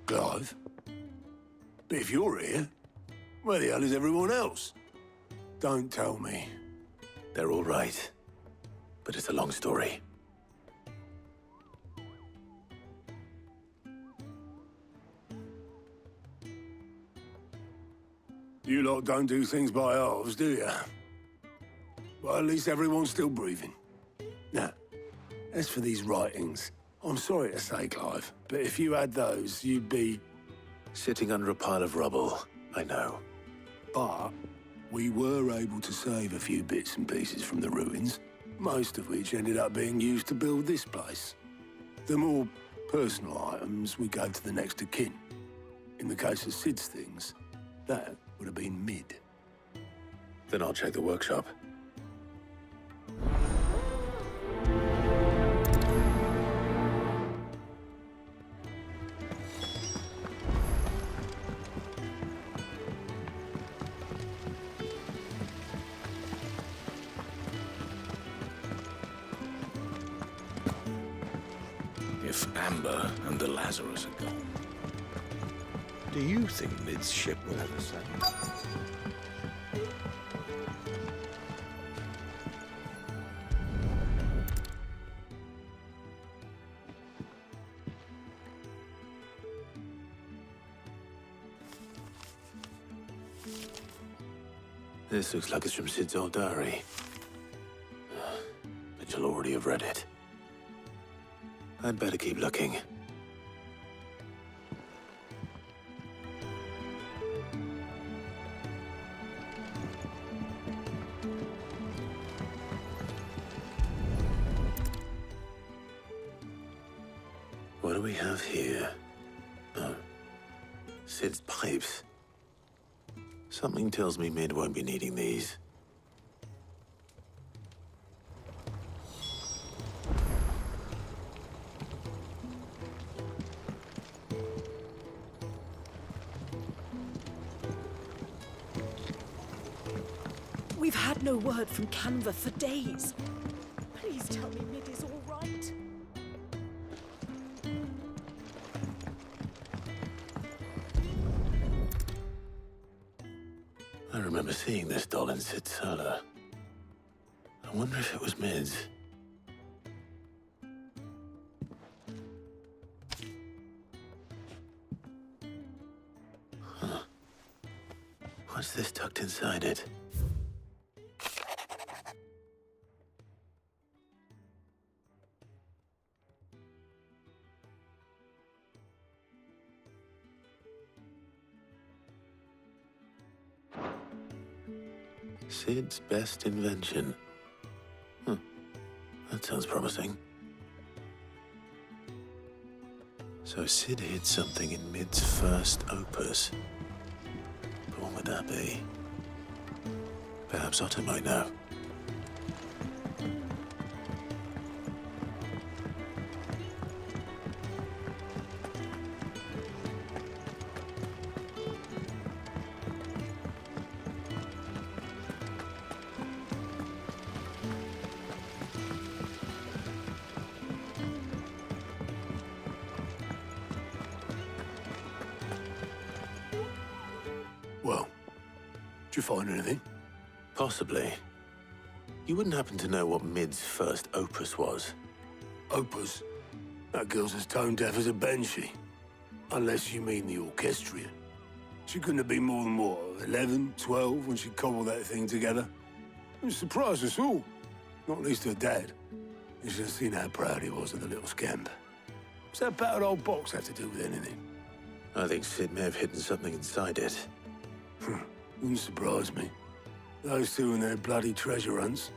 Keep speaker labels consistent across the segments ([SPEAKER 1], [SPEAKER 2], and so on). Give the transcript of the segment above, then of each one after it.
[SPEAKER 1] Clive. But if you're here, where the hell is everyone else? Don't tell me.
[SPEAKER 2] They're all right. But it's a long story.
[SPEAKER 1] You lot don't do things by halves, do you? Well, at least everyone's still breathing. Now, as for these writings, I'm sorry to say, Clive, but if you had those, you'd be...
[SPEAKER 2] Sitting under a pile of rubble, I know.
[SPEAKER 1] But we were able to save a few bits and pieces from the ruins, most of which ended up being used to build this place. The more personal items we gave to the next of kin. In the case of Sid's things, that would have been mid.
[SPEAKER 2] Then I'll check the workshop.
[SPEAKER 3] If Amber and the Lazarus are gone, do you think Mid's ship will ever sail?
[SPEAKER 2] This looks like it's from Sid's old diary. But you'll already have read it. I'd better keep looking. What do we have here? Oh. Sid's pipes. Something tells me Mid won't be needing these.
[SPEAKER 4] We've had no word from Canva for days. Please tell me Mid is all right.
[SPEAKER 2] I remember seeing this doll in Sid's cellar. I wonder if it was Mid's. Huh. What's this tucked inside it? Sid's best invention. That sounds promising. So Sid hid something in Mid's first opus. But what would that be? Perhaps Otto might know.
[SPEAKER 1] Well, did you find anything?
[SPEAKER 2] Possibly. You wouldn't happen to know what Mid's first opus was?
[SPEAKER 1] Opus? That girl's as tone deaf as a banshee. Unless you mean the orchestrion. She couldn't have been more than, what, 11, 12 when she cobbled that thing together? It surprised us all. Not least her dad. You should have seen how proud he was of the little scamp. What's that battered old box have to do with anything?
[SPEAKER 2] I think Sid may have hidden something inside it.
[SPEAKER 1] Wouldn't surprise me. Those two and their bloody treasure hunts.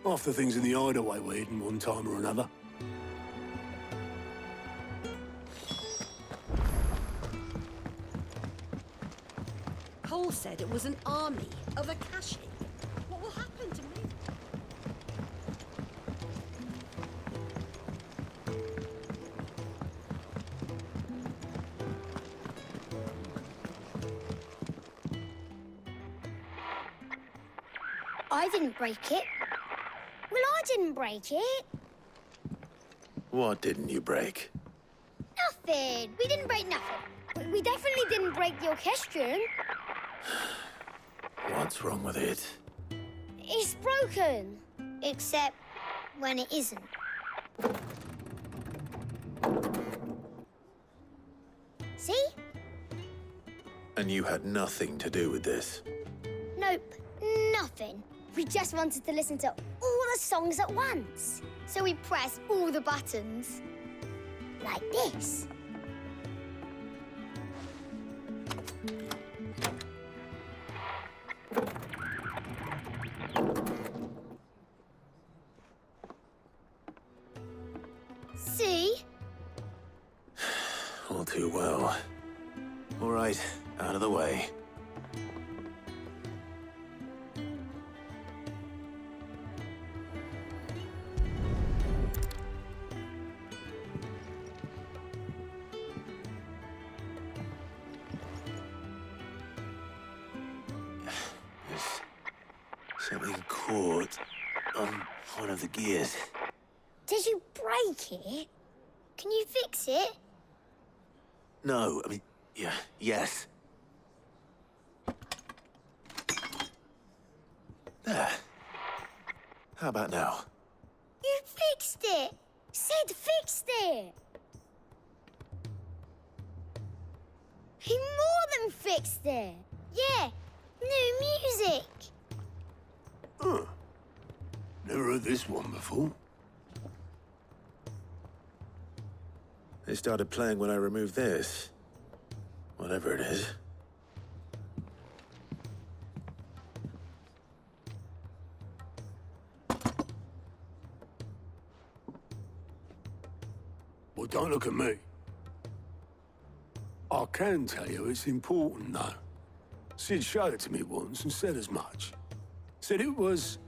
[SPEAKER 1] Half the things in the hideaway were hidden one time or another.
[SPEAKER 4] Cole said it was an army of Akashi. What will happen to me?
[SPEAKER 5] I didn't break it. Well, I didn't break it.
[SPEAKER 2] What didn't you break?
[SPEAKER 5] Nothing. We didn't break nothing. We We definitely didn't break the orchestrion.
[SPEAKER 2] What's wrong with it?
[SPEAKER 5] It's broken. Except when it isn't. See?
[SPEAKER 2] And you had nothing to do with this?
[SPEAKER 5] Nope, nothing. We just wanted to listen to all the songs at once. So we pressed all the buttons. Like this. See?
[SPEAKER 2] All too well. All right, out of the way. Something caught on one of the gears.
[SPEAKER 5] Did you break it? Can you fix it?
[SPEAKER 2] No, I mean, yeah, yes. There. How about now?
[SPEAKER 5] You fixed it! Sid fixed it! He more than fixed it! Yeah, new music!
[SPEAKER 1] Huh. Never heard this one before.
[SPEAKER 2] They started playing when I removed this. Whatever it is.
[SPEAKER 1] Well, don't look at me. I can tell you it's important, though. Sid showed it to me once and said as much. Said it was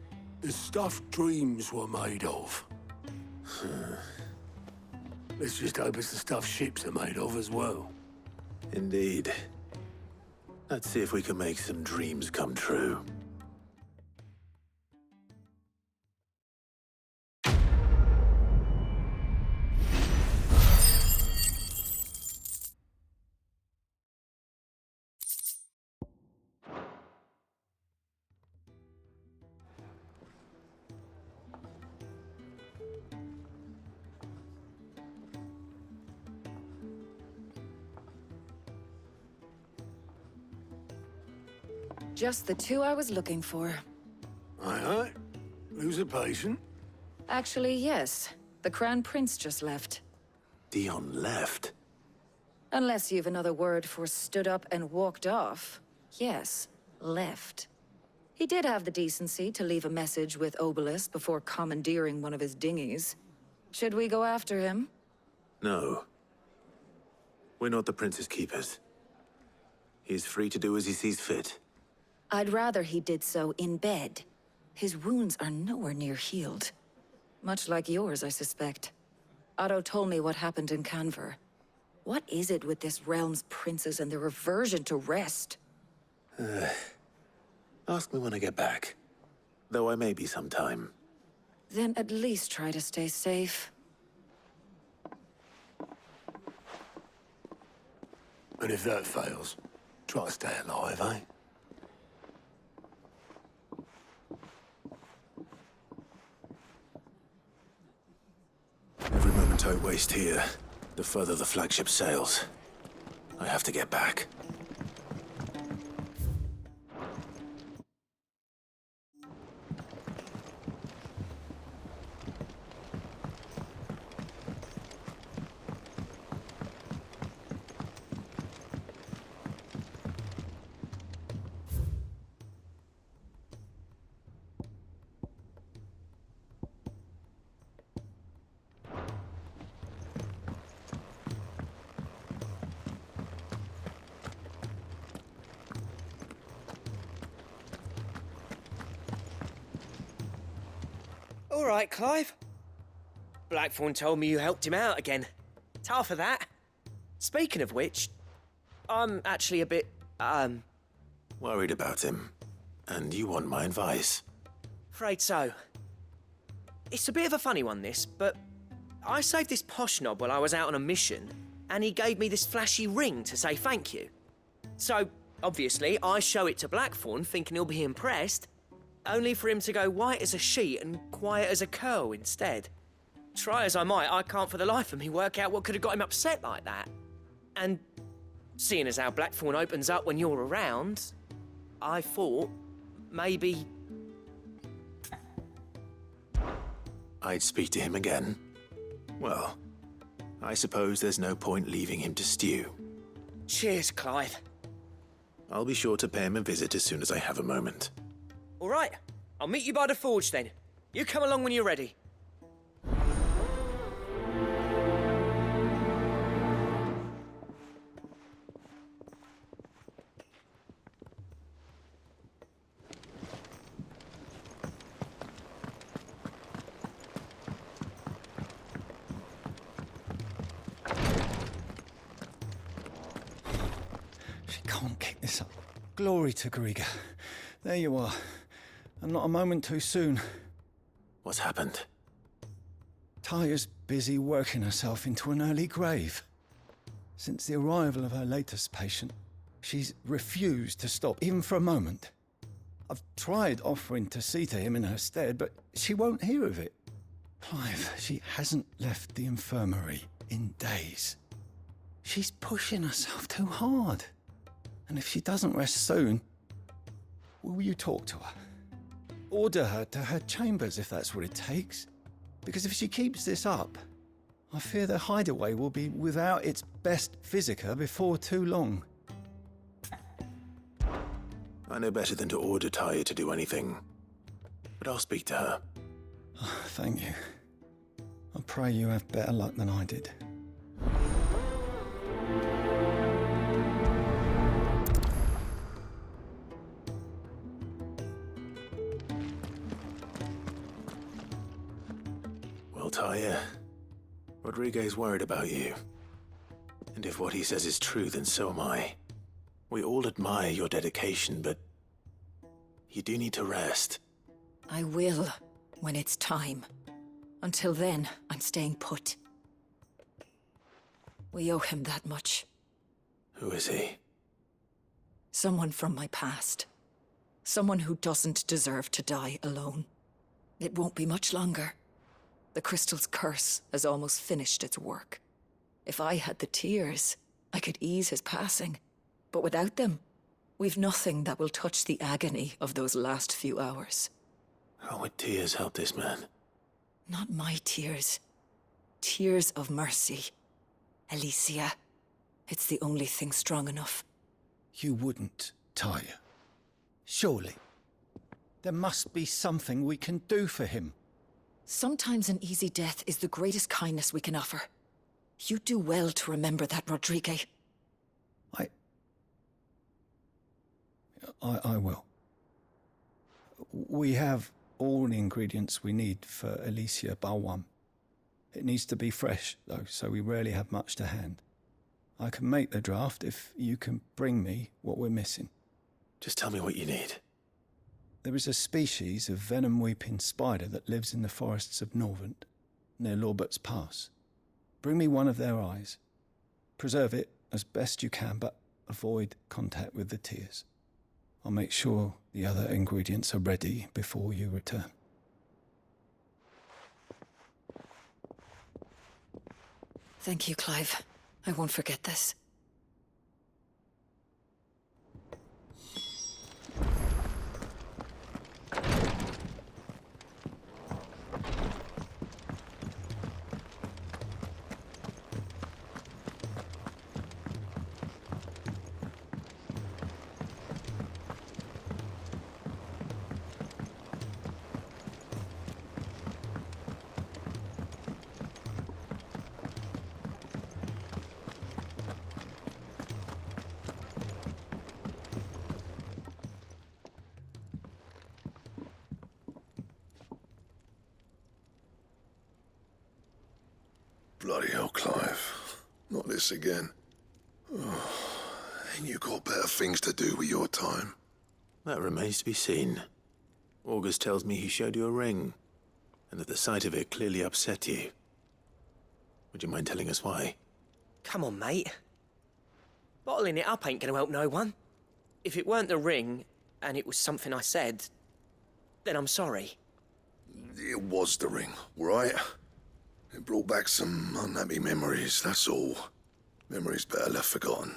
[SPEAKER 1] the stuff dreams were made of. Let's just hope it's the stuff ships are made of as well.
[SPEAKER 2] Indeed. Let's see if we can make some dreams come true.
[SPEAKER 4] Just the two I was looking for.
[SPEAKER 1] Aye. Lose a patient?
[SPEAKER 4] Actually, yes. The Crown Prince just left.
[SPEAKER 2] Dion left.
[SPEAKER 4] Unless you've another word for stood up and walked off. Yes, left. He did have the decency to leave a message with Obelisk before commandeering one of his dinghies. Should we go after him?
[SPEAKER 2] No. We're not the Prince's keepers. He's free to do as he sees fit.
[SPEAKER 4] I'd rather he did so in bed. His wounds are nowhere near healed. Much like yours, I suspect. Otto told me what happened in Canver. What is it with this realm's princes and their aversion to rest?
[SPEAKER 2] Ask me when I get back. Though I may be sometime.
[SPEAKER 4] Then at least try to stay safe.
[SPEAKER 1] And if that fails, try to stay alive, eh?
[SPEAKER 2] Every moment I waste here, the further the flagship sails. I have to get back.
[SPEAKER 6] All right, Clive. Blackthorn told me you helped him out again. It's half of that. Speaking of which, I'm actually a bit,
[SPEAKER 2] Worried about him. And you want my advice.
[SPEAKER 6] afraid so. It's a bit of a funny one, this, but I saved this posh knob while I was out on a mission, and he gave me this flashy ring to say thank you. So, obviously, I show it to Blackthorn thinking he'll be impressed, only for him to go white as a sheet and quiet as a curl instead. Try as I might, I can't for the life of me work out what could have got him upset like that. And seeing as how Blackthorn opens up when you're around, I thought maybe...
[SPEAKER 2] I'd speak to him again. Well, I suppose there's no point leaving him to stew.
[SPEAKER 6] Cheers, Clive.
[SPEAKER 2] I'll be sure to pay him a visit as soon as I have a moment.
[SPEAKER 6] All right, I'll meet you by the forge then. You come along when you're ready.
[SPEAKER 7] She can't keep this up. Glory to Griga. There you are. And not a moment too soon.
[SPEAKER 2] What's happened?
[SPEAKER 7] Taya's busy working herself into an early grave. Since the arrival of her latest patient, she's refused to stop, even for a moment. I've tried offering to see to him in her stead, but she won't hear of it. Clive, she hasn't left the infirmary in days. She's pushing herself too hard. And if she doesn't rest soon, will you talk to her? Order her to her chambers if that's what it takes. Because if she keeps this up, I fear the hideaway will be without its best physica before too long.
[SPEAKER 2] I know better than to order Taya to do anything. But I'll speak to her.
[SPEAKER 7] Thank you. I pray you have better luck than I did.
[SPEAKER 2] Well, Taya, Rodriguez worried about you. And if what he says is true, then so am I. We all admire your dedication, but you do need to rest.
[SPEAKER 4] I will, when it's time. Until then, I'm staying put. We owe him that much.
[SPEAKER 2] Who is he?
[SPEAKER 4] Someone from my past. Someone who doesn't deserve to die alone. It won't be much longer. The crystal's curse has almost finished its work. If I had the tears, I could ease his passing. But without them, we've nothing that will touch the agony of those last few hours.
[SPEAKER 2] How would tears help this man?
[SPEAKER 4] Not my tears. Tears of mercy. Alicia, it's the only thing strong enough.
[SPEAKER 7] You wouldn't, Taya. Surely. There must be something we can do for him.
[SPEAKER 4] Sometimes an easy death is the greatest kindness we can offer. You do well to remember that, Rodrigue.
[SPEAKER 7] I will. We have all the ingredients we need for Alicia Balwam. It needs to be fresh, though, so we rarely have much to hand. I can make the draft if you can bring me what we're missing.
[SPEAKER 2] Just tell me what you need.
[SPEAKER 7] There is a species of venom-weeping spider that lives in the forests of Norvent, near Lorbert's Pass. Bring me one of their eyes. Preserve it as best you can, but avoid contact with the tears. I'll make sure the other ingredients are ready before you return.
[SPEAKER 4] Thank you, Clive. I won't forget this.
[SPEAKER 8] Bloody hell, Clive. Not this again. Oh, ain't you got better things to do with your time?
[SPEAKER 2] That remains to be seen. August tells me he showed you a ring, and that the sight of it clearly upset you. Would you mind telling us why?
[SPEAKER 6] Come on, mate. Bottling it up ain't gonna help no one. If it weren't the ring, and it was something I said, then I'm sorry.
[SPEAKER 8] It was the ring, right? It brought back some unhappy memories, that's all. Memories better left forgotten.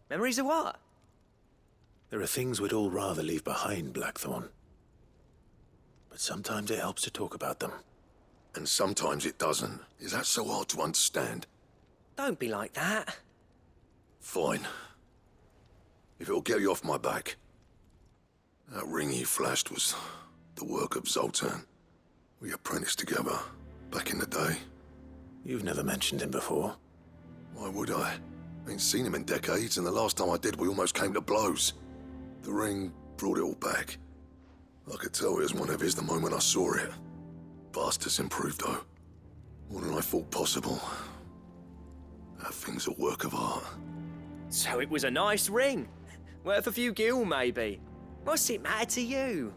[SPEAKER 6] Memories of what?
[SPEAKER 2] There are things we'd all rather leave behind, Blackthorn. But sometimes it helps to talk about them.
[SPEAKER 8] And sometimes it doesn't. Is that so hard to understand?
[SPEAKER 6] Don't be like that.
[SPEAKER 8] Fine. If it'll get you off my back. That ring you flashed was the work of Zoltan. We apprenticed together, back in the day.
[SPEAKER 2] You've never mentioned him before.
[SPEAKER 8] Why would I? Ain't seen him in decades, and the last time I did, we almost came to blows. The ring brought it all back. I could tell it was one of his the moment I saw it. Bastard's improved, though. More than I thought possible. That thing's a work of art.
[SPEAKER 6] So it was a nice ring. Worth a few gil, maybe. What's it matter to you?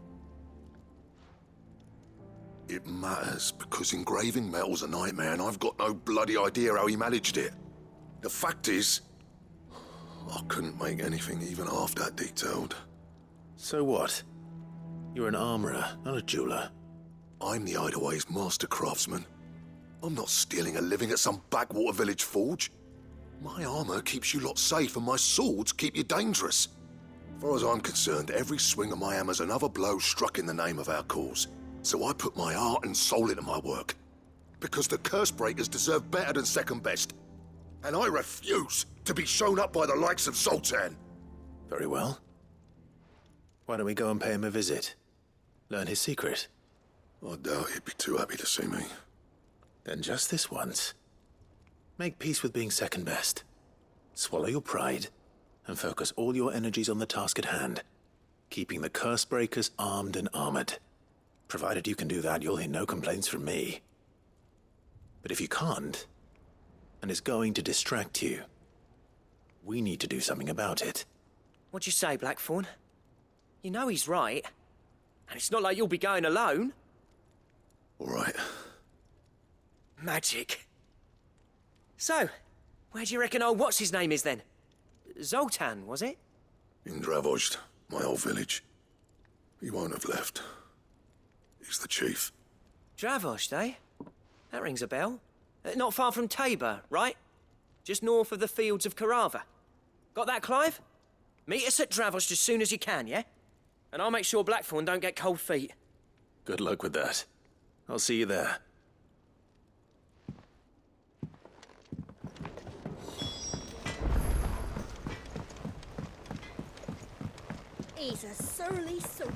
[SPEAKER 8] It matters because engraving metal's a nightmare, and I've got no bloody idea how he managed it. The fact is, I couldn't make anything even half that detailed.
[SPEAKER 2] So what? You're an armorer, not a jeweler.
[SPEAKER 8] I'm the Idaway's master craftsman. I'm not stealing a living at some backwater village forge. My armor keeps you lot safe, and my swords keep you dangerous. As far as I'm concerned, every swing of my hammer's another blow struck in the name of our cause. So I put my heart and soul into my work. Because the curse breakers deserve better than second best. And I refuse to be shown up by the likes of Zoltan.
[SPEAKER 2] Very well. Why don't we go and pay him a visit? Learn his secret.
[SPEAKER 8] I doubt he'd be too happy to see me.
[SPEAKER 2] Then just this once. Make peace with being second best. Swallow your pride, and focus all your energies on the task at hand. Keeping the curse breakers armed and armored. Provided you can do that, you'll hear no complaints from me. But if you can't, and it's going to distract you, we need to do something about it.
[SPEAKER 6] What'd you say, Blackthorn? You know he's right. And it's not like you'll be going alone.
[SPEAKER 8] All right.
[SPEAKER 6] Magic. So, where do you reckon old what's-his-name is then? Zoltan, was it?
[SPEAKER 8] In Dravozd, my old village. He won't have left. He's the chief.
[SPEAKER 6] Dravozd, eh? That rings a bell. Not far from Tabor, right? Just north of the fields of Carava. Got that, Clive? Meet us at Dravozd as soon as you can, yeah? And I'll make sure Blackthorn don't get cold feet.
[SPEAKER 2] Good luck with that. I'll see you there.
[SPEAKER 9] He's a surly soaker.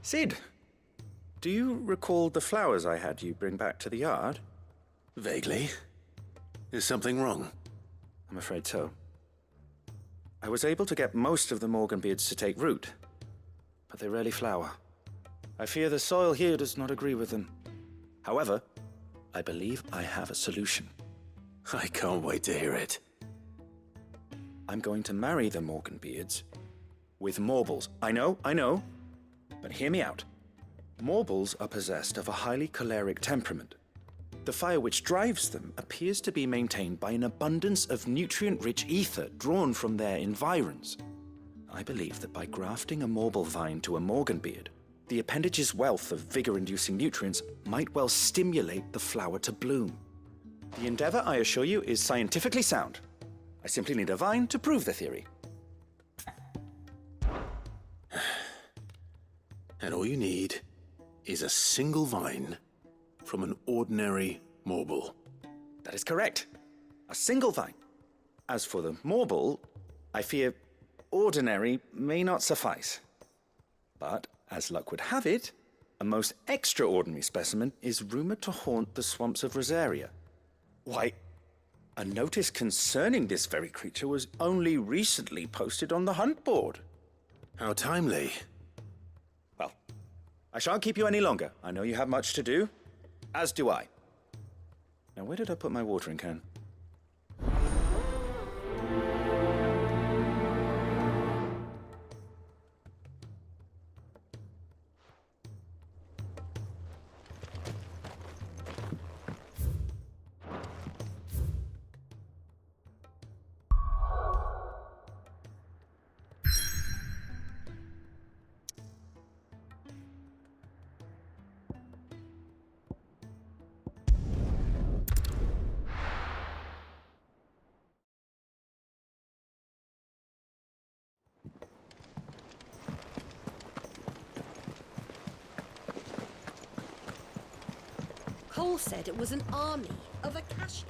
[SPEAKER 10] Sid, do you recall the flowers I had you bring back to the yard?
[SPEAKER 2] Vaguely. Is something wrong?
[SPEAKER 10] I'm afraid so. I was able to get most of the Morganbeards to take root, but they rarely flower. I fear the soil here does not agree with them. However, I believe I have a solution.
[SPEAKER 2] I can't wait to hear it.
[SPEAKER 10] I'm going to marry the Morganbeards with Morbles. I know, but hear me out. Morbles are possessed of a highly choleric temperament. The fire which drives them appears to be maintained by an abundance of nutrient-rich ether drawn from their environs. I believe that by grafting a Morble vine to a Morganbeard, the appendage's wealth of vigor-inducing nutrients might well stimulate the flower to bloom. The endeavor, I assure you, is scientifically sound. I simply need a vine to prove the theory.
[SPEAKER 2] And all you need is a single vine from an ordinary Morble.
[SPEAKER 10] That is correct. A single vine. As for the Morble, I fear ordinary may not suffice. But, as luck would have it, a most extraordinary specimen is rumored to haunt the swamps of Rosaria. Why, a notice concerning this very creature was only recently posted on the hunt board.
[SPEAKER 2] How timely.
[SPEAKER 10] Well, I shan't keep you any longer. I know you have much to do, as do I. Now, where did I put my watering can?
[SPEAKER 9] Cole said it was an army of Akashi.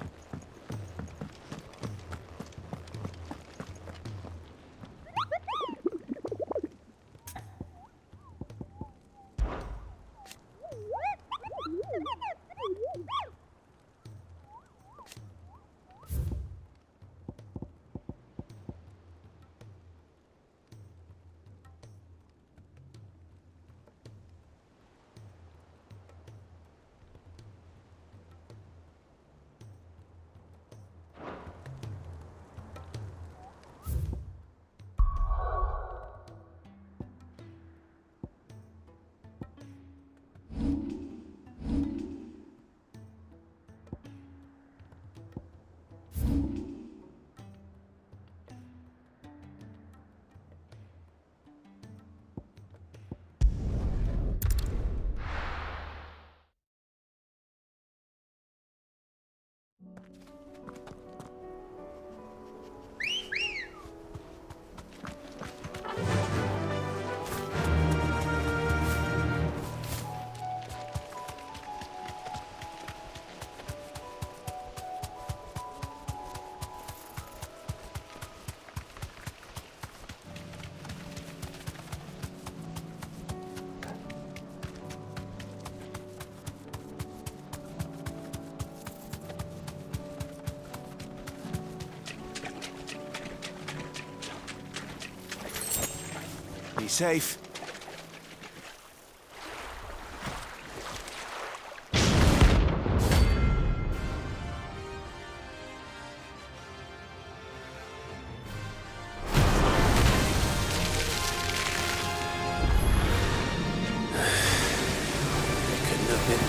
[SPEAKER 2] Be safe.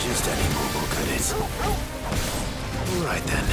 [SPEAKER 1] Just any more, could it? All right then.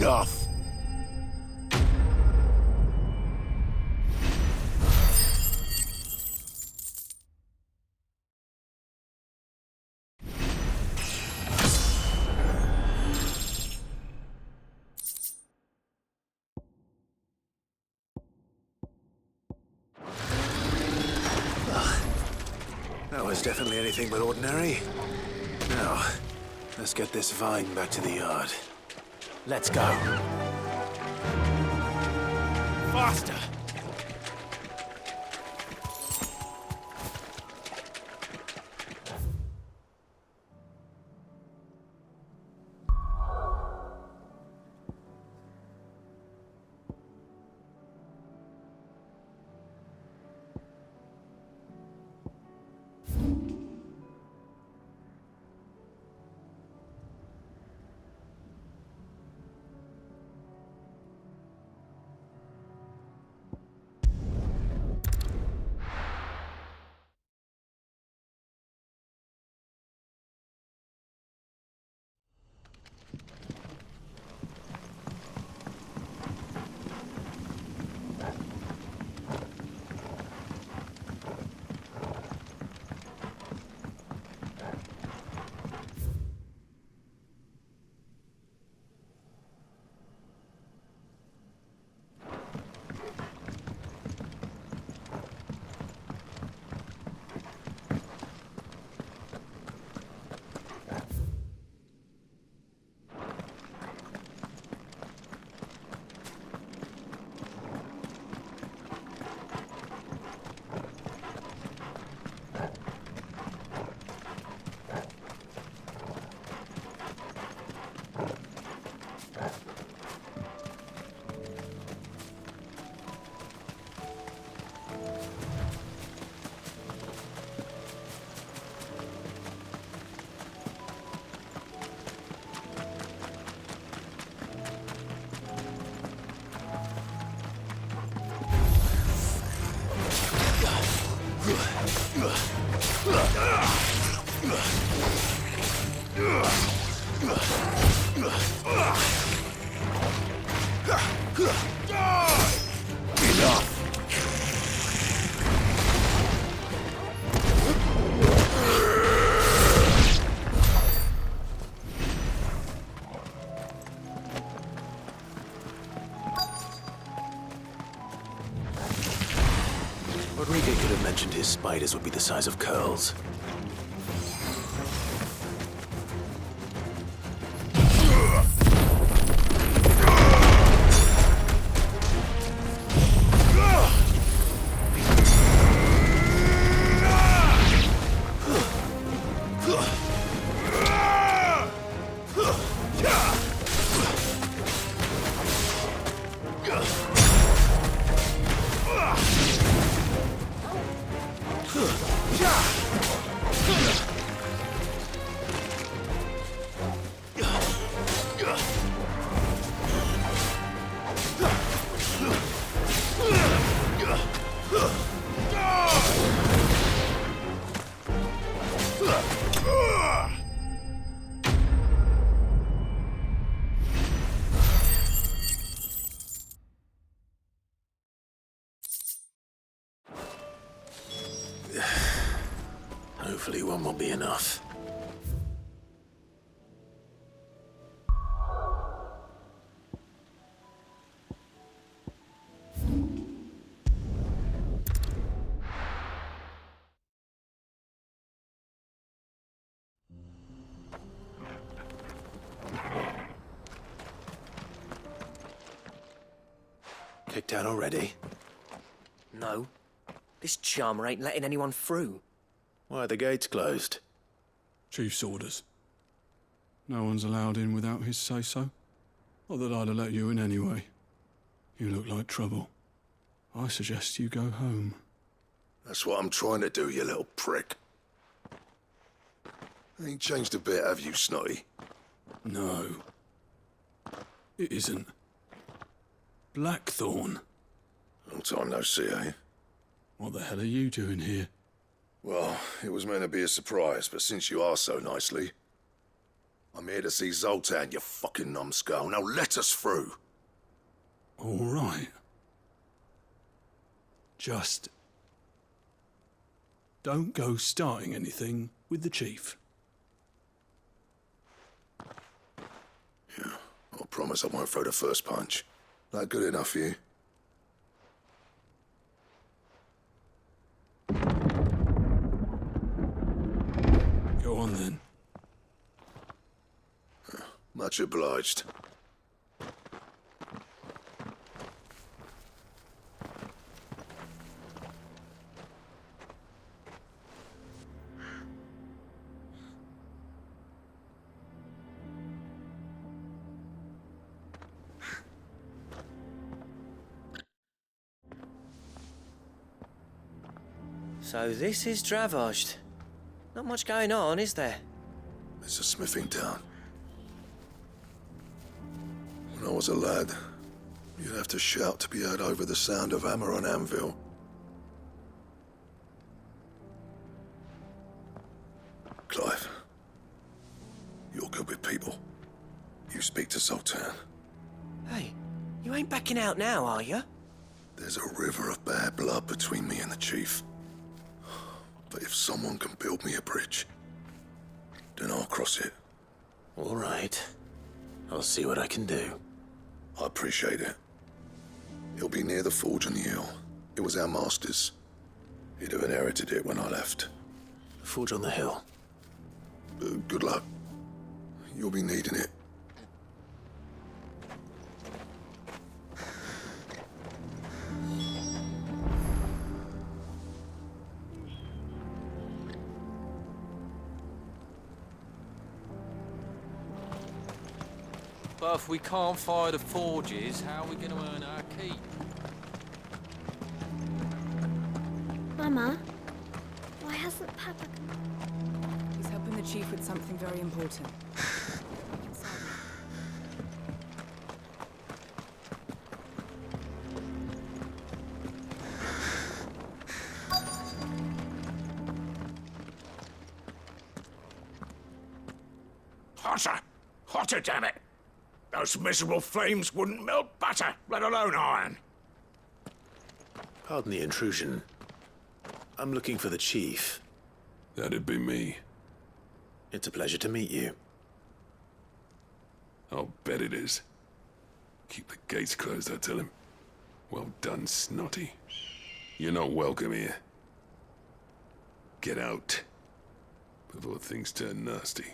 [SPEAKER 1] Enough!
[SPEAKER 2] That was definitely anything but ordinary. Now, let's get this vine back to the yard. Let's go.
[SPEAKER 1] Faster!
[SPEAKER 2] Rodriguez could have mentioned his spiders would be the size of curls. Hopefully one will be enough. Kicked out already?
[SPEAKER 6] No. This charmer ain't letting anyone through.
[SPEAKER 2] Why are the gates closed?
[SPEAKER 11] Chief's orders. No one's allowed in without his say-so. Not that I'd have let you in anyway. You look like trouble. I suggest you go home.
[SPEAKER 8] That's what I'm trying to do, you little prick. Ain't changed a bit, have you, Snotty?
[SPEAKER 11] No. It isn't. Blackthorn.
[SPEAKER 8] Long time no see, eh?
[SPEAKER 11] What the hell are you doing here?
[SPEAKER 8] Well, it was meant to be a surprise, but since you asked so nicely, I'm here to see Zoltan, you fucking numbskull. Now let us through.
[SPEAKER 11] All right. Just don't go starting anything with the chief.
[SPEAKER 8] Yeah, I promise I won't throw the first punch. That good enough for you?
[SPEAKER 11] Go on then.
[SPEAKER 8] Much obliged.
[SPEAKER 6] So this is Dravojd. Not much going on, is there?
[SPEAKER 8] It's a smithing town. When I was a lad, you'd have to shout to be heard over the sound of hammer on anvil. Clive, you're good with people. You speak to Zoltan.
[SPEAKER 6] Hey, you ain't backing out now, are you?
[SPEAKER 8] There's a river of bad blood between me and the chief. But if someone can build me a bridge, then I'll cross it.
[SPEAKER 2] All right. I'll see what I can do.
[SPEAKER 8] I appreciate it. It'll be near the forge on the hill. It was our master's. He'd have inherited it when I left.
[SPEAKER 2] The forge on the hill.
[SPEAKER 8] Good luck. You'll be needing it.
[SPEAKER 12] But if we can't fire the forges, how are we going to earn our keep?
[SPEAKER 5] Mama, why hasn't Papa come?
[SPEAKER 13] He's helping the chief with something very important.
[SPEAKER 3] Hotter! Hotter, damn it! Those miserable flames wouldn't melt butter, let alone iron.
[SPEAKER 2] Pardon the intrusion. I'm looking for the chief.
[SPEAKER 11] That'd be me.
[SPEAKER 2] It's a pleasure to meet you.
[SPEAKER 11] I'll bet it is. Keep the gates closed, I tell him. Well done, Snotty. You're not welcome here. Get out before things turn nasty.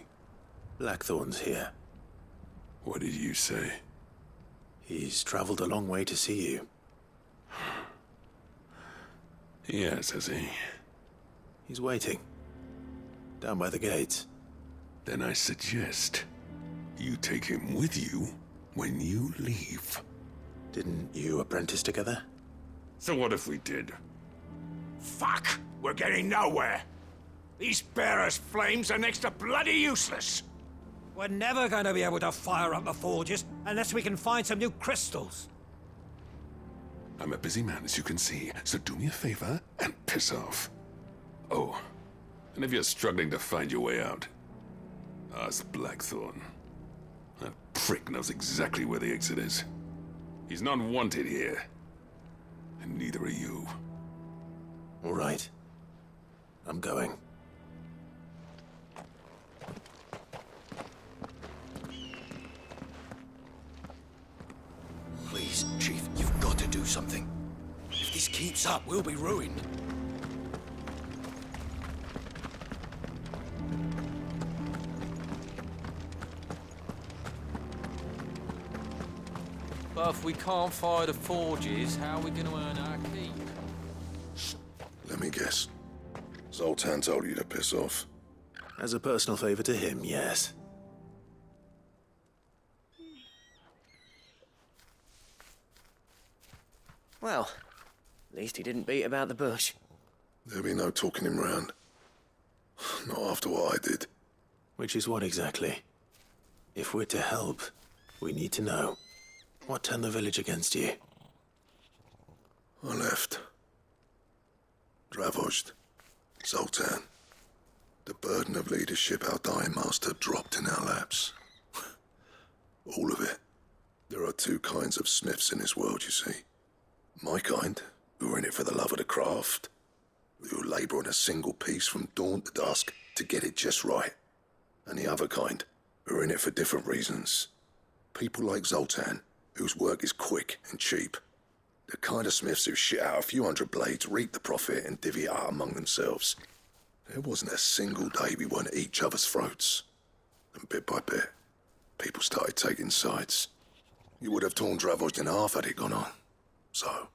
[SPEAKER 2] Blackthorn's here.
[SPEAKER 11] What did you say?
[SPEAKER 2] He's traveled a long way to see you.
[SPEAKER 11] Yes, has he?
[SPEAKER 2] He's waiting. Down by the gates.
[SPEAKER 11] Then I suggest you take him with you when you leave.
[SPEAKER 2] Didn't you apprentice together?
[SPEAKER 3] So what if we did? Fuck! We're getting nowhere. These bearers' flames are next to bloody useless.
[SPEAKER 14] We're never going to be able to fire up the forges unless we can find some new crystals.
[SPEAKER 11] I'm a busy man, as you can see, so do me a favor and piss off. Oh, and if you're struggling to find your way out, ask Blackthorn. That prick knows exactly where the exit is. He's not wanted here, and neither are you.
[SPEAKER 2] All right. I'm going.
[SPEAKER 3] Please, Chief, you've got to do something. If this keeps up, we'll be ruined.
[SPEAKER 12] But if we can't fire the forges, how are we going to earn our keep?
[SPEAKER 8] Let me guess. Zoltan told you to piss off.
[SPEAKER 2] As a personal favor to him, yes.
[SPEAKER 6] Well, at least he didn't beat about the bush.
[SPEAKER 8] There'll be no talking him round. Not after what I did.
[SPEAKER 2] Which is what exactly? If we're to help, we need to know. What turned the village against you?
[SPEAKER 8] I left. Dravojd. Zoltan. The burden of leadership our dying master dropped in our laps. All of it. There are two kinds of smiths in this world, you see. My kind, who are in it for the love of the craft, who labour on a single piece from dawn to dusk to get it just right. And the other kind, who are in it for different reasons. People like Zoltan, whose work is quick and cheap. The kind of smiths who shit out a few hundred blades, reap the profit, and divvy it out among themselves. There wasn't a single day we weren't at each other's throats. And bit by bit, people started taking sides. You would have torn Dravos in half had it gone on. So,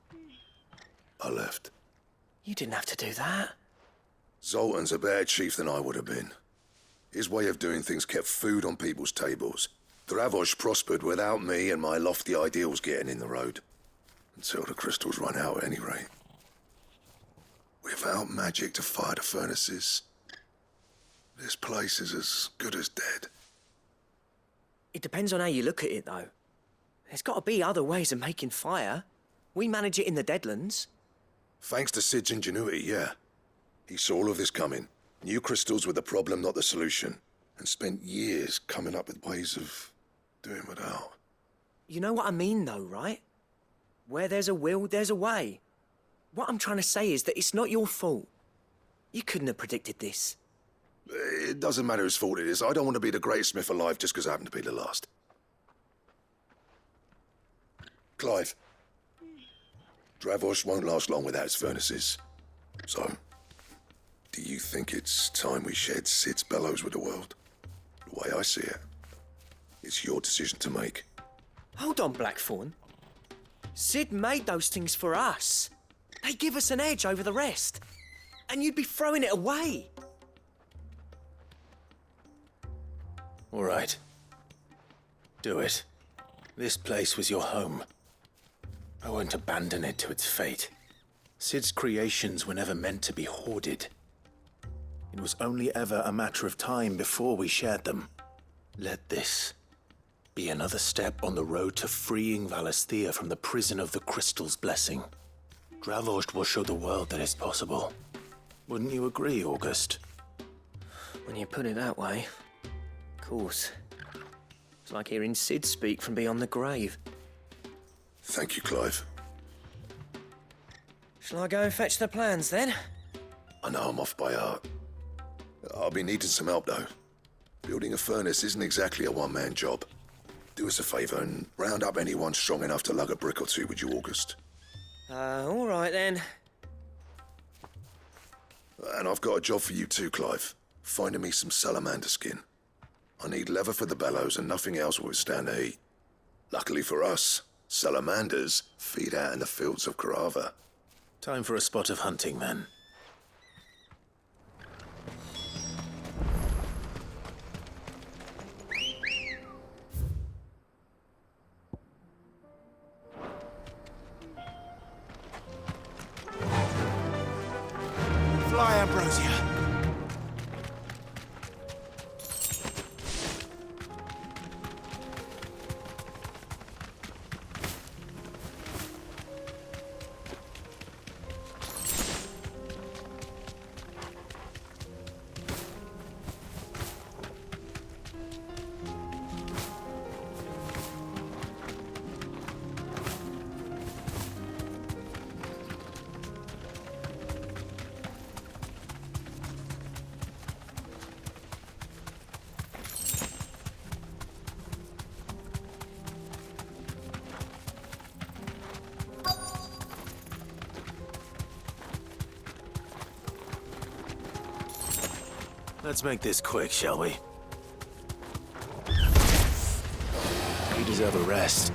[SPEAKER 8] I left.
[SPEAKER 6] You didn't have to do that.
[SPEAKER 8] Zoltan's a better chief than I would have been. His way of doing things kept food on people's tables. Dravos prospered without me and my lofty ideals getting in the road. Until the crystals run out at any rate. Without magic to fire the furnaces, this place is as good as dead.
[SPEAKER 6] It depends on how you look at it, though. There's got to be other ways of making fire. We manage it in the Deadlands.
[SPEAKER 8] Thanks to Sid's ingenuity, yeah. He saw all of this coming. Knew crystals were the problem, not the solution. And spent years coming up with ways of doing without.
[SPEAKER 6] You know what I mean, though, right? Where there's a will, there's a way. What I'm trying to say is that it's not your fault. You couldn't have predicted this.
[SPEAKER 8] It doesn't matter whose fault it is. I don't want to be the greatest smith alive just because I happen to be the last. Clive. Dravos won't last long without his furnaces. So, do you think it's time we shared Sid's bellows with the world? The way I see it, it's your decision to make.
[SPEAKER 6] Hold on, Blackthorn. Sid made those things for us. They give us an edge over the rest. And you'd be throwing it away.
[SPEAKER 2] All right. Do it. This place was your home. I won't abandon it to its fate. Sid's creations were never meant to be hoarded. It was only ever a matter of time before we shared them. Let this be another step on the road to freeing Valisthea from the prison of the Crystal's blessing. Dravos will show the world that it's possible. Wouldn't you agree, August?
[SPEAKER 6] When you put it that way, of course. It's like hearing Sid speak from beyond the grave.
[SPEAKER 8] Thank you, Clive.
[SPEAKER 6] Shall I go and fetch the plans, then?
[SPEAKER 8] I know I'm off by heart. I'll be needing some help, though. Building a furnace isn't exactly a one-man job. Do us a favour and round up anyone strong enough to lug a brick or two, would you, August?
[SPEAKER 6] All right, then.
[SPEAKER 8] And I've got a job for you too, Clive. Finding me some salamander skin. I need leather for the bellows and nothing else will withstand the heat. Luckily for us, salamanders feed out in the fields of Karava.
[SPEAKER 2] Time for a spot of hunting, then.
[SPEAKER 14] Fly, Ambrosia.
[SPEAKER 2] Let's make this quick, shall we? You deserve a rest.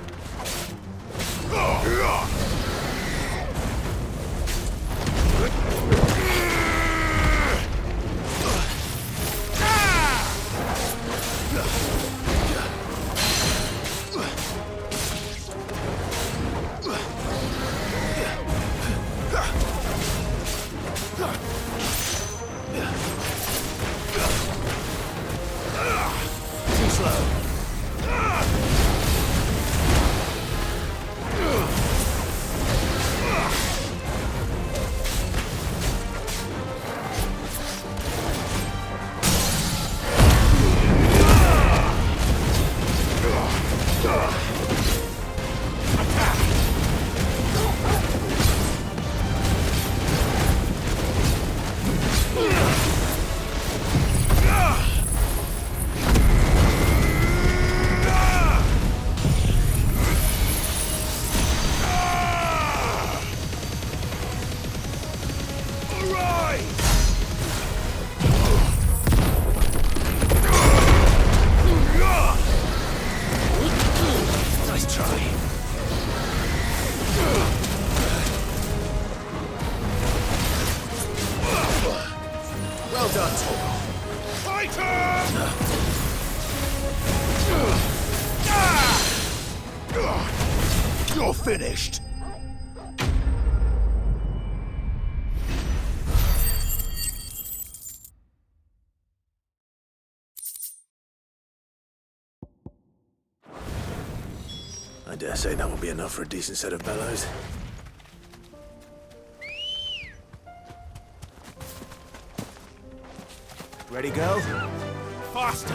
[SPEAKER 8] you're finished.
[SPEAKER 2] I dare say that will be enough for a decent set of bellows. Ready, go?
[SPEAKER 3] Faster!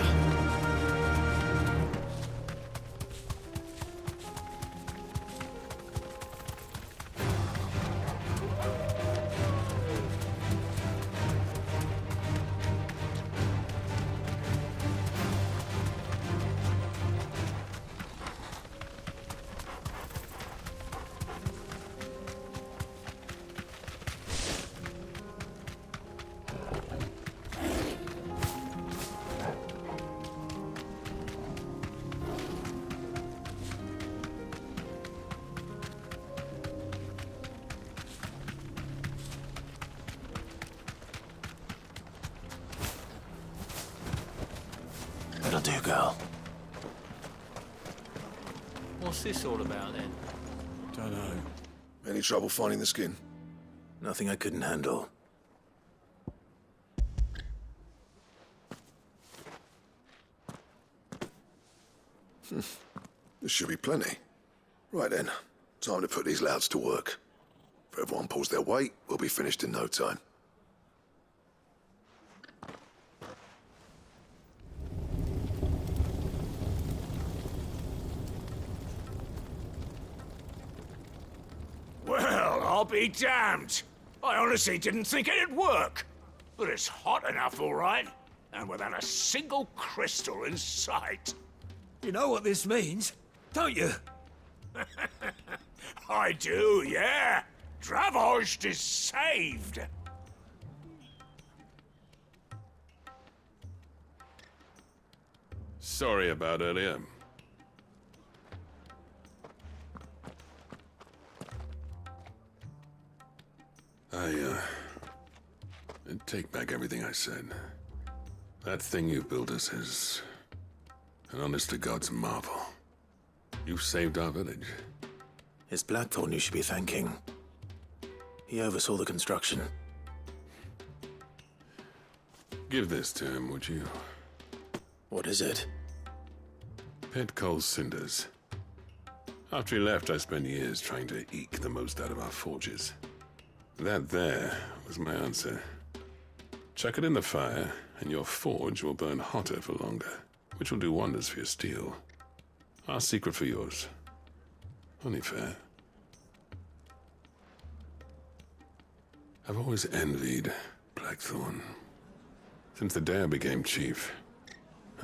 [SPEAKER 2] That'll do, girl.
[SPEAKER 12] What's this all about then?
[SPEAKER 1] Don't know.
[SPEAKER 8] Any trouble finding the skin?
[SPEAKER 2] Nothing I couldn't handle.
[SPEAKER 8] This should be plenty. Right then, time to put these louds to work. If everyone pulls their weight, we'll be finished in no time.
[SPEAKER 3] Well, I'll be damned. I honestly didn't think it'd work. But it's hot enough, all right. And without a single crystal in sight.
[SPEAKER 14] You know what this means, don't you?
[SPEAKER 3] I do, yeah. Dravost is saved.
[SPEAKER 11] Sorry about earlier. I take back everything I said. That thing you built us is an honest-to-God's marvel. You've saved our village.
[SPEAKER 2] It's Blackthorn you should be thanking. He oversaw the construction.
[SPEAKER 11] Give this to him, would you?
[SPEAKER 2] What is it?
[SPEAKER 11] Pit coal cinders. After he left, I spent years trying to eke the most out of our forges. That there was my answer. Chuck it in the fire, and your forge will burn hotter for longer, which will do wonders for your steel. Our secret for yours. Only fair. I've always envied Blackthorn. Since the day I became chief,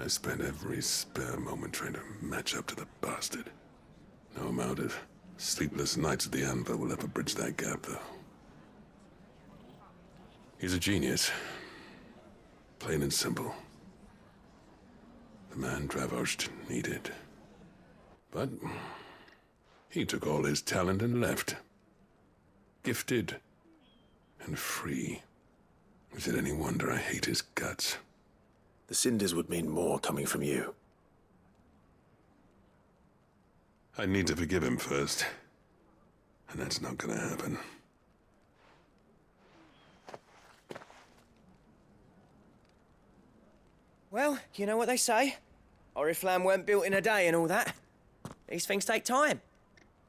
[SPEAKER 11] I spent every spare moment trying to match up to the bastard. No amount of sleepless nights at the anvil will ever bridge that gap, though. He's a genius. Plain and simple. The man Dravost needed. But he took all his talent and left. Gifted and free. Is it any wonder I hate his guts?
[SPEAKER 2] The cinders would mean more coming from you.
[SPEAKER 11] I need to forgive him first. And that's not gonna happen.
[SPEAKER 6] Well, you know what they say. Oriflamme weren't built in a day and all that. These things take time.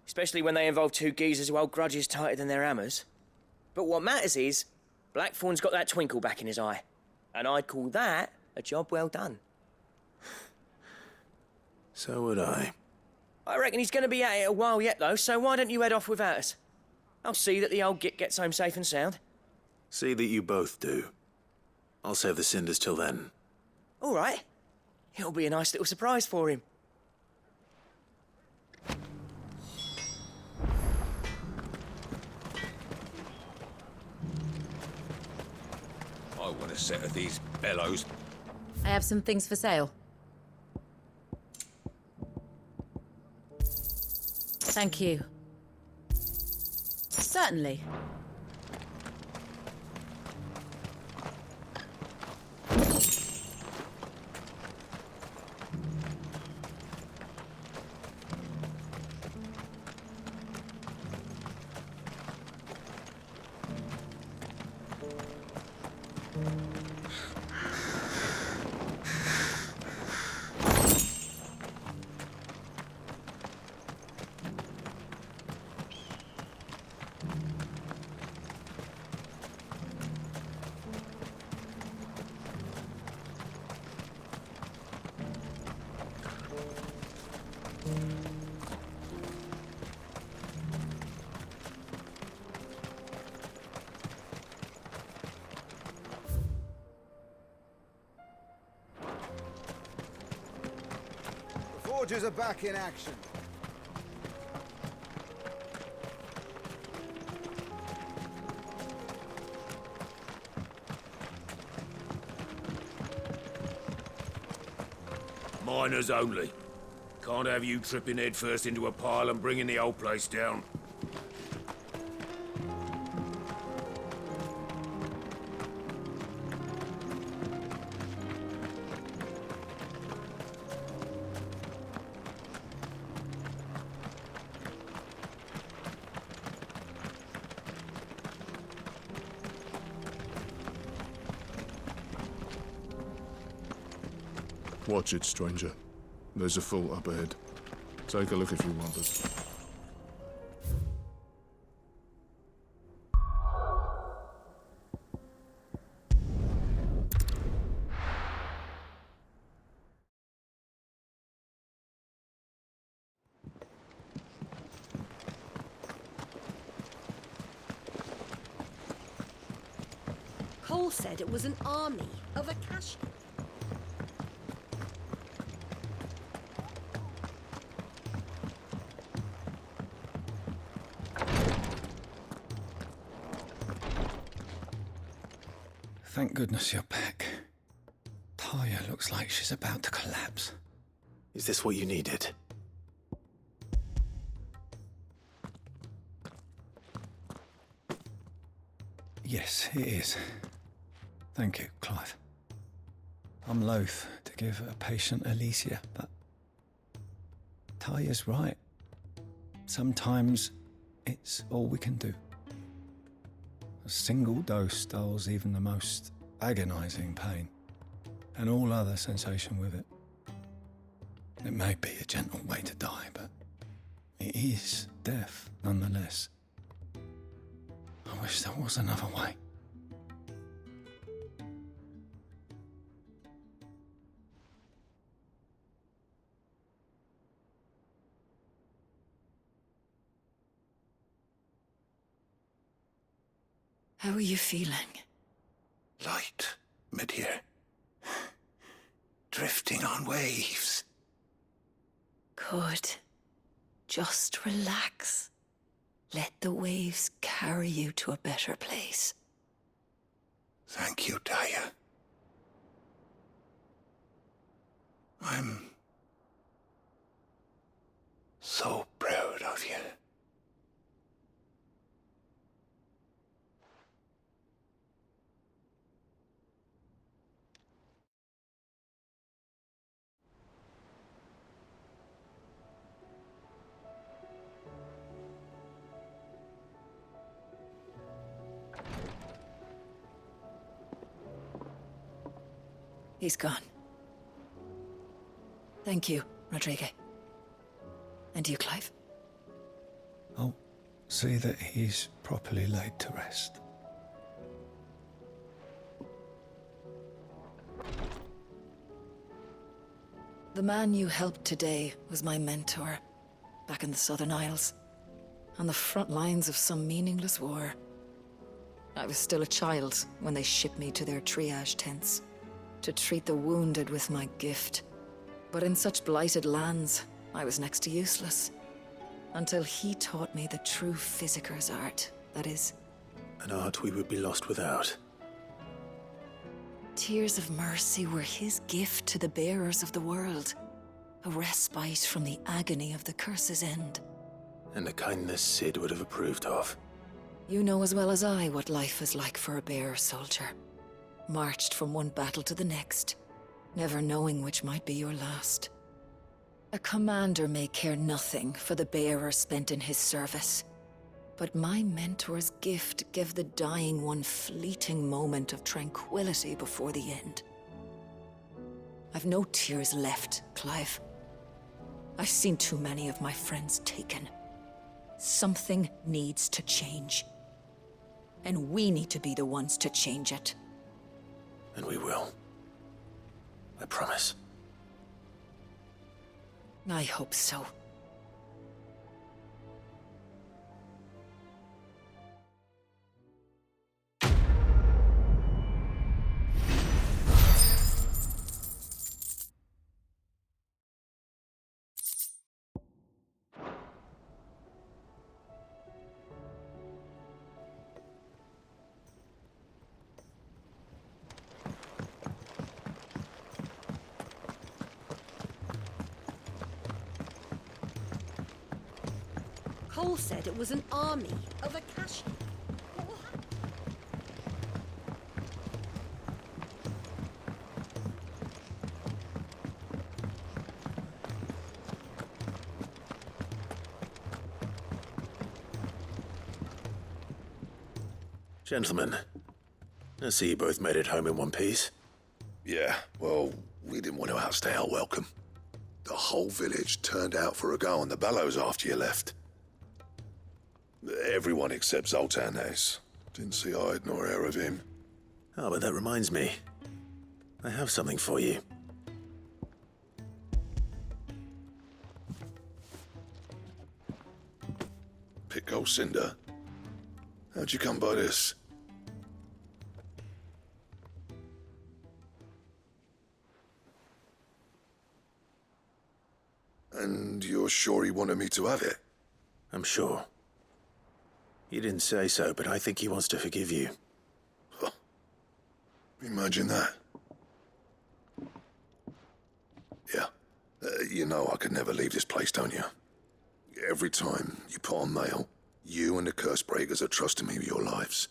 [SPEAKER 6] Especially when they involve two geezers who hold grudges tighter than their hammers. But what matters is, Blackthorn's got that twinkle back in his eye. And I'd call that a job well done.
[SPEAKER 2] So would I.
[SPEAKER 6] I reckon he's going to be at it a while yet, though, so why don't you head off without us? I'll see that the old git gets home safe and sound.
[SPEAKER 2] See that you both do. I'll save the cinders till then.
[SPEAKER 6] All right. It'll be a nice little surprise for him.
[SPEAKER 3] I want a set of these bellows.
[SPEAKER 15] I have some things for sale. Thank you. Certainly.
[SPEAKER 16] Forgers are back in action.
[SPEAKER 3] Miners only. Can't have you tripping headfirst into a pile and bringing the whole place down.
[SPEAKER 17] Watch it, stranger. There's a fault up ahead. Take a look if you want us.
[SPEAKER 9] Cole said it was an army of Akashi.
[SPEAKER 7] Thank goodness you're back. Taya looks like she's about to collapse.
[SPEAKER 2] Is this what you needed?
[SPEAKER 7] Yes, it is. Thank you, Clive. I'm loath to give a patient Alicia, but Taya's right. Sometimes it's all we can do. A single dose dulls even the most agonizing pain, and all other sensation with it. It may be a gentle way to die, but it is death nonetheless. I wish there was another way.
[SPEAKER 4] How are you feeling?
[SPEAKER 18] Light, mid-here. Drifting on waves.
[SPEAKER 4] Good. Just relax. Let the waves carry you to a better place.
[SPEAKER 18] Thank you, Taya. I'm so proud of you.
[SPEAKER 4] He's gone. Thank you, Rodrigue. And you, Clive?
[SPEAKER 7] I'll see that he's properly laid to rest.
[SPEAKER 4] The man you helped today was my mentor, back in the Southern Isles, on the front lines of some meaningless war. I was still a child when they shipped me to their triage tents, to treat the wounded with my gift. But in such blighted lands, I was next to useless. Until he taught me the true physicker's art, that is.
[SPEAKER 2] An art we would be lost without.
[SPEAKER 4] Tears of mercy were his gift to the bearers of the world. A respite from the agony of the curse's end.
[SPEAKER 2] And a kindness Sid would have approved of.
[SPEAKER 4] You know as well as I what life is like for a bearer soldier. Marched from one battle to the next, never knowing which might be your last. A commander may care nothing for the bearer spent in his service, but my mentor's gift gave the dying one fleeting moment of tranquility before the end. I've no tears left, Clive. I've seen too many of my friends taken. Something needs to change. And we need to be the ones to change it.
[SPEAKER 2] And we will. I promise.
[SPEAKER 4] I hope so.
[SPEAKER 9] Cole said it was an army of Akashi.
[SPEAKER 2] Gentlemen, I see you both made it home in one piece.
[SPEAKER 8] Yeah, well, we didn't want to outstay our welcome. The whole village turned out for a go on the bellows after you left. Everyone except Zoltan has. Didn't see hide nor hair of him.
[SPEAKER 2] Oh, but that reminds me. I have something for you.
[SPEAKER 8] Pico Cinder. How'd you come by this? And you're sure he wanted me to have it?
[SPEAKER 2] I'm sure. He didn't say so, but I think he wants to forgive you.
[SPEAKER 8] Huh. Imagine that. Yeah. You know I could never leave this place, don't you? Every time you put on mail, you and the curse breakers are trusting me with your lives.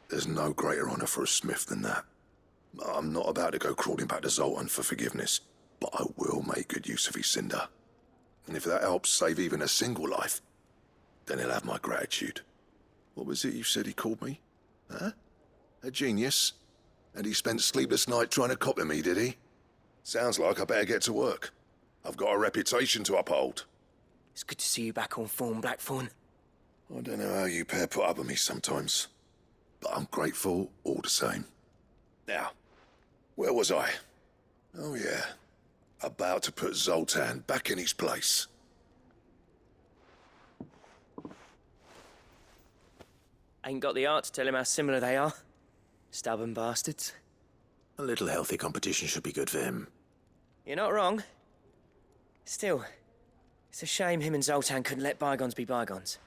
[SPEAKER 8] There's no greater honor for a smith than that. I'm not about to go crawling back to Zoltan for forgiveness, but I will make good use of his cinder. And if that helps save even a single life, then he'll have my gratitude. What was it you said he called me? Huh? A genius? And he spent sleepless nights trying to copy me, did he? Sounds like I better get to work. I've got a reputation to uphold.
[SPEAKER 6] It's good to see you back on form, Blackthorn.
[SPEAKER 8] I don't know how you pair put up with me sometimes, but I'm grateful all the same. Now, where was I? Oh yeah, about to put Zoltan back in his place.
[SPEAKER 6] Ain't got the art to tell him how similar they are. Stubborn bastards.
[SPEAKER 2] A little healthy competition should be good for him.
[SPEAKER 6] You're not wrong. Still, it's a shame him and Zoltan couldn't let bygones be bygones.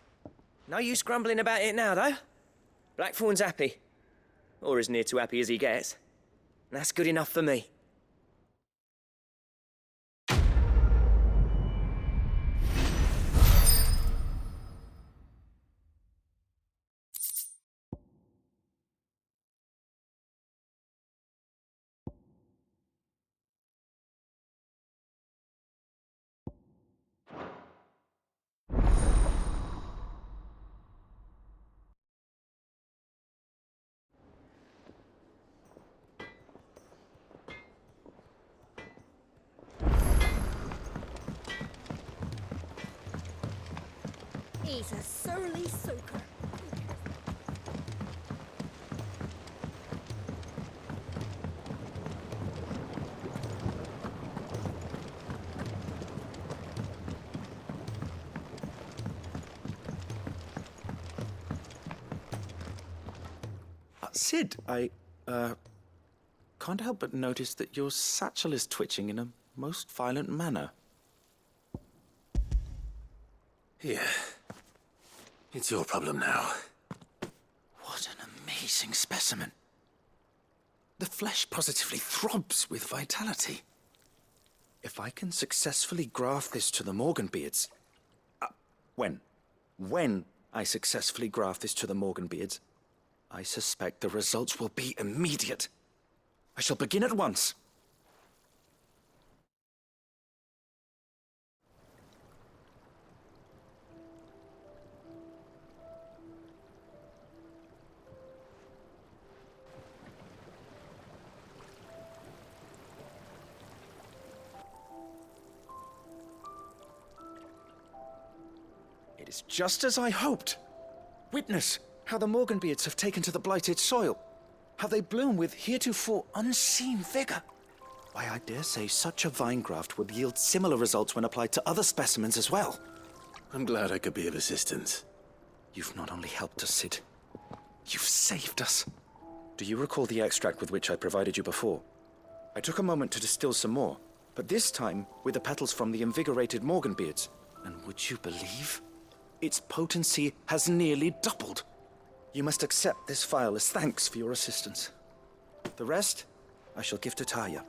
[SPEAKER 6] No use grumbling about it now, though. Blackthorn's happy. Or as near to happy as he gets. And that's good enough for me.
[SPEAKER 9] He's a surly soaker.
[SPEAKER 10] Sid, I can't help but notice that your satchel is twitching in a most violent manner.
[SPEAKER 2] Here. It's your problem now.
[SPEAKER 10] What an amazing specimen. The flesh positively throbs with vitality. If I can successfully graft this to the Morganbeards... When I successfully graft this to the Morganbeards, I suspect the results will be immediate. I shall begin at once. It is just as I hoped. Witness how the Morganbeards have taken to the blighted soil, how they bloom with heretofore unseen vigor. Why, I dare say such a vine graft would yield similar results when applied to other specimens as well.
[SPEAKER 2] I'm glad I could be of assistance.
[SPEAKER 10] You've not only helped us, Sid, you've saved us. Do you recall the extract with which I provided you before? I took a moment to distill some more, but this time with the petals from the invigorated Morganbeards. And would you believe? Its potency has nearly doubled. You must accept this phial as thanks for your assistance. The rest, I shall give to Taya.